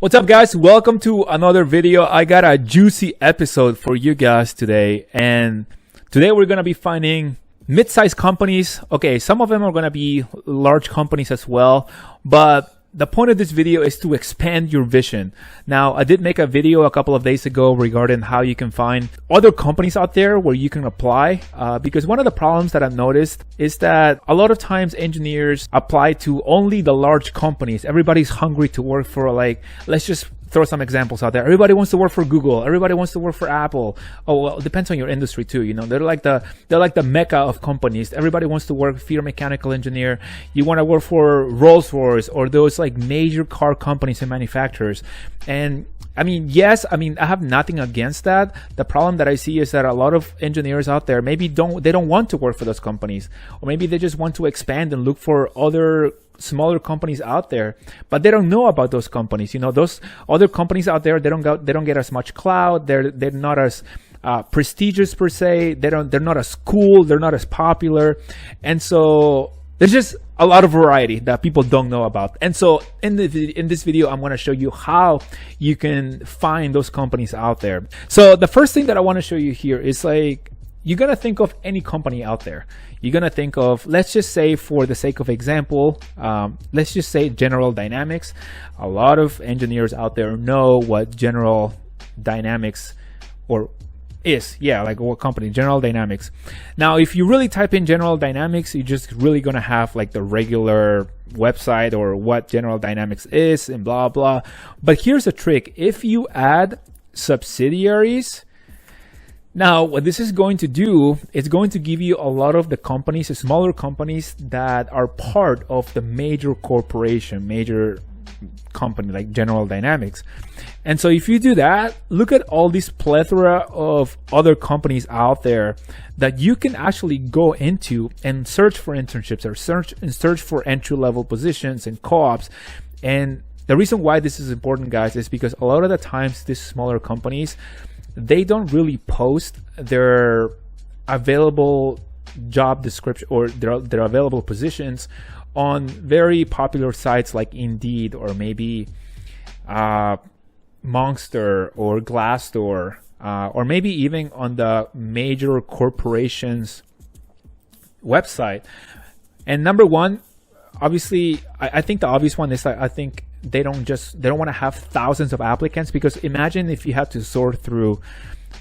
What's up, guys? Welcome to another video. I got a juicy episode for you guys today, and today we're gonna be finding mid-sized companies. Okay, some of them are gonna be large companies as well, but the point of this video is to expand your vision. Now, I did make a video a couple of days ago regarding how you can find other companies out there where you can apply, because one of the problems that I've noticed is that a lot of times engineers apply to only the large companies. Everybody's hungry to work for, like, let's just throw some examples out there. Everybody wants to work for Google. Everybody wants to work for Apple. Oh, well, it depends on your industry too. You know, they're like the mecca of companies. Everybody wants to work for a mechanical engineer. You want to work for Rolls-Royce or those like major car companies and manufacturers. And I mean, yes, I have nothing against that. The problem that I see is that a lot of engineers out there maybe don't want to work for those companies, or maybe they just want to expand and look for other smaller companies out there, but they don't know about those companies. You know, those other companies out there, they don't get as much clout. They're not as prestigious per se. They're not as cool. They're not as popular, and so there's just a lot of variety that people don't know about. And so in this video, I'm going to show you how you can find those companies out there. So the first thing that I want to show you here is, like, you're going to think of any company out there. You're going to think of, let's just say for the sake of example, let's just say General Dynamics. A lot of engineers out there know what General Dynamics is. Yeah, like what company? General Dynamics. Now, if you really type in General Dynamics, you're just really going to have like the regular website or what General Dynamics is and blah, blah. But here's the trick. If you add subsidiaries, now, what this is going to do, it's going to give you a lot of the companies, smaller companies that are part of the major corporation, major company like General Dynamics. And so if you do that, look at all this plethora of other companies out there that you can actually go into and search for internships or search for entry-level positions and co-ops. And the reason why this is important, guys, is because a lot of the times these smaller companies, they don't really post their available job description or their available positions on very popular sites like Indeed or maybe Monster or Glassdoor, or maybe even on the major corporations website. And number one, obviously, I think the obvious one is that I think they don't want to have thousands of applicants, because imagine if you had to sort through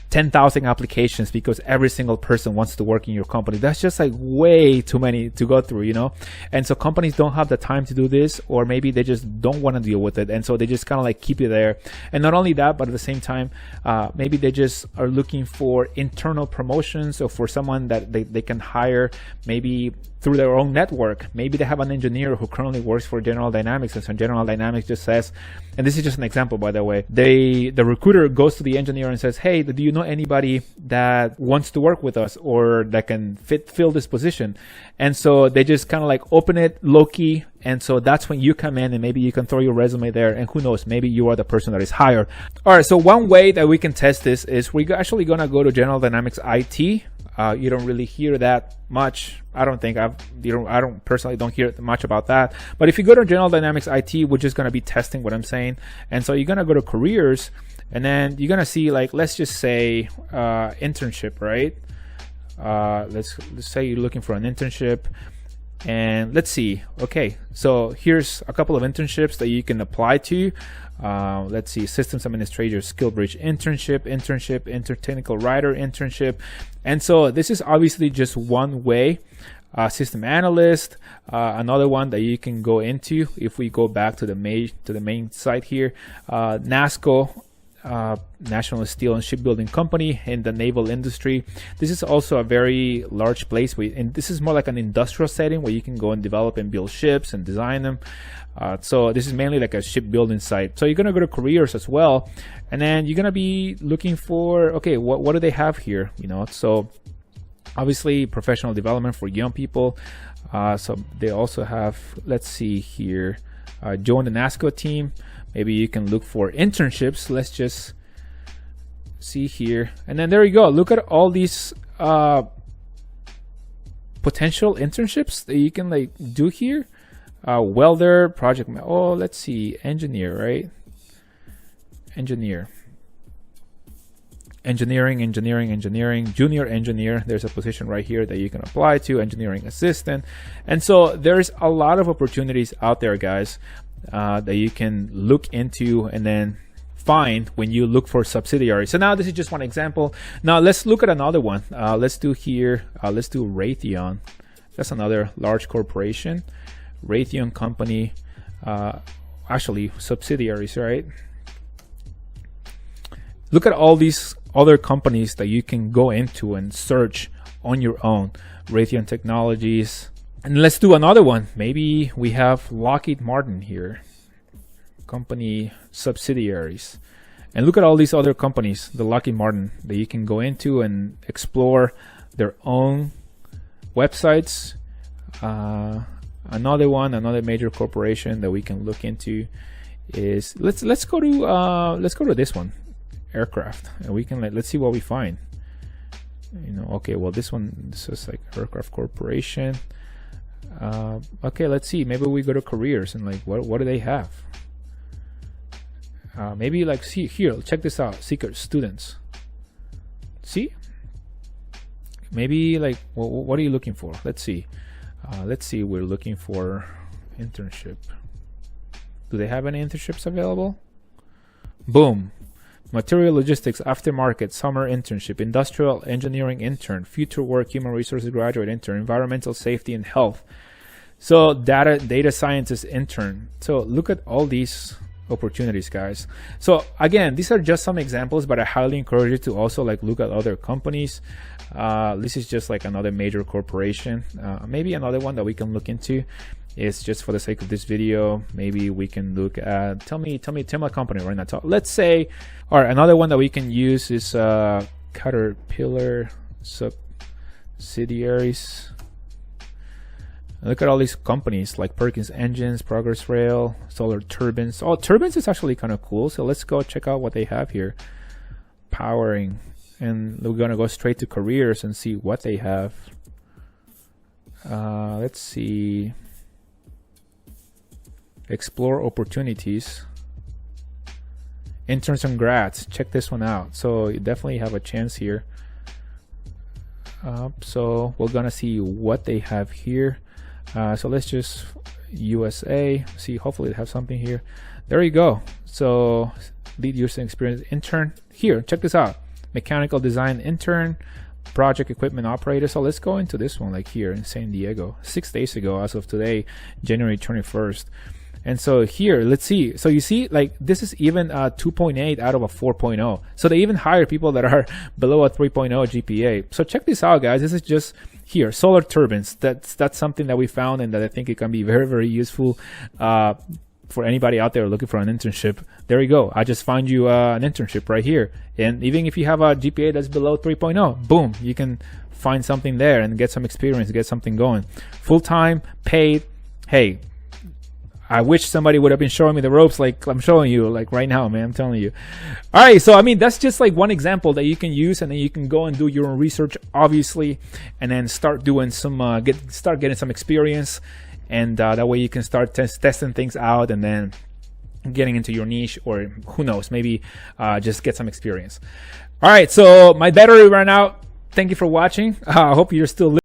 10,000 applications because every single person wants to work in your company. That's just like way too many to go through, you know? And so companies don't have the time to do this, or maybe they just don't want to deal with it. And so they just kind of like keep you there. And not only that, but at the same time, maybe they just are looking for internal promotions or for someone that they can hire maybe through their own network. Maybe they have an engineer who currently works for General Dynamics, and so General Dynamics just says, and this is just an example, by the way, the recruiter goes to the engineer and says, hey, do you know anybody that wants to work with us or that can fill this position? And so they just kind of like open it low-key, and so that's when you come in and maybe you can throw your resume there, and who knows, maybe you are the person that is hired. All right, so one way that we can test this is we're actually going to go to General Dynamics IT. You don't really hear that much. I don't think I don't personally don't hear much about that. But if you go to General Dynamics IT, we're just going to be testing what I'm saying. And so you're going to go to careers, and then you're going to see, like, let's just say internship, right? Let's say you're looking for an internship, and let's see. Okay, so here's a couple of internships that you can apply to. Let's see, systems administrator, skill bridge internship, technical writer internship. And so this is obviously just one way. System analyst, another one that you can go into. If we go back to the main site here, NASCO, National Steel and Shipbuilding Company in the naval industry. This is also a very large place, and this is more like an industrial setting where you can go and develop and build ships and design them. So this is mainly like a shipbuilding site. So you're going to go to careers as well, and then you're going to be looking for, okay, what do they have here? You know, so obviously professional development for young people. So they also have, let's see here, join the NASCO team. Maybe you can look for internships. Let's just see here, and then there you go. Look at all these potential internships that you can like do here. Welder, project, let's see, engineer, right? engineer. Engineering, junior engineer. There's a position right here that you can apply to, engineering assistant. And so there's a lot of opportunities out there, guys, that you can look into and then find when you look for subsidiaries. So now this is just one example. Now let's look at another one. Let's do Raytheon. That's another large corporation. Raytheon company, actually subsidiaries, right? Look at all these other companies that you can go into and search on your own. Raytheon Technologies. And let's do another one. Maybe we have Lockheed Martin here. Company subsidiaries. And look at all these other companies, the Lockheed Martin, that you can go into and explore their own websites. Another major corporation that we can look into is let's go to this one. Aircraft, and we can let's see what we find. Okay, well this is like Aircraft Corporation. Okay, let's see, maybe we go to careers and like what do they have. Maybe like, see here, check this out, secret students. See, maybe like what are you looking for? Let's see, we're looking for internship. Do they have any internships available? Boom. Material logistics, aftermarket, summer internship, industrial engineering intern, future work, human resources graduate intern, environmental safety and health. So data scientist intern. So look at all these opportunities, guys. So again, these are just some examples, but I highly encourage you to also like look at other companies. This is just like another major corporation. Maybe another one that we can look into is just for the sake of this video. Maybe we can look at, tell me a company right now. Let's say, all right, another one that we can use is Caterpillar subsidiaries. Look at all these companies like Perkins Engines, Progress Rail, Solar Turbines. Oh, turbines is actually kind of cool. So let's go check out what they have here. Powering. And we're going to go straight to careers and see what they have. Let's see. Explore opportunities. Interns and grads. Check this one out. So you definitely have a chance here. So we're going to see what they have here. So let's just USA, see, hopefully they have something here. There you go. So lead user experience intern here, check this out. Mechanical design intern, project equipment operator. So let's go into this one, like here in San Diego, 6 days ago as of today, January 21st. And so here, let's see. So you see, like, this is even 2.8 out of a 4.0. So they even hire people that are below a 3.0 GPA. So check this out, guys. This is just here, solar turbines. That's something that we found, and that I think it can be very, very useful for anybody out there looking for an internship. There you go. I just find you an internship right here. And even if you have a GPA that's below 3.0, boom, you can find something there and get some experience, get something going. Full-time, paid. Hey, I wish somebody would have been showing me the ropes like I'm showing you, like right now, man. I'm telling you. All right, so I mean, that's just like one example that you can use, and then you can go and do your own research, obviously, and then start doing some, start getting some experience, and that way you can start testing things out, and then getting into your niche, or who knows, maybe just get some experience. All right, so my battery ran out. Thank you for watching. I hope you're still listening.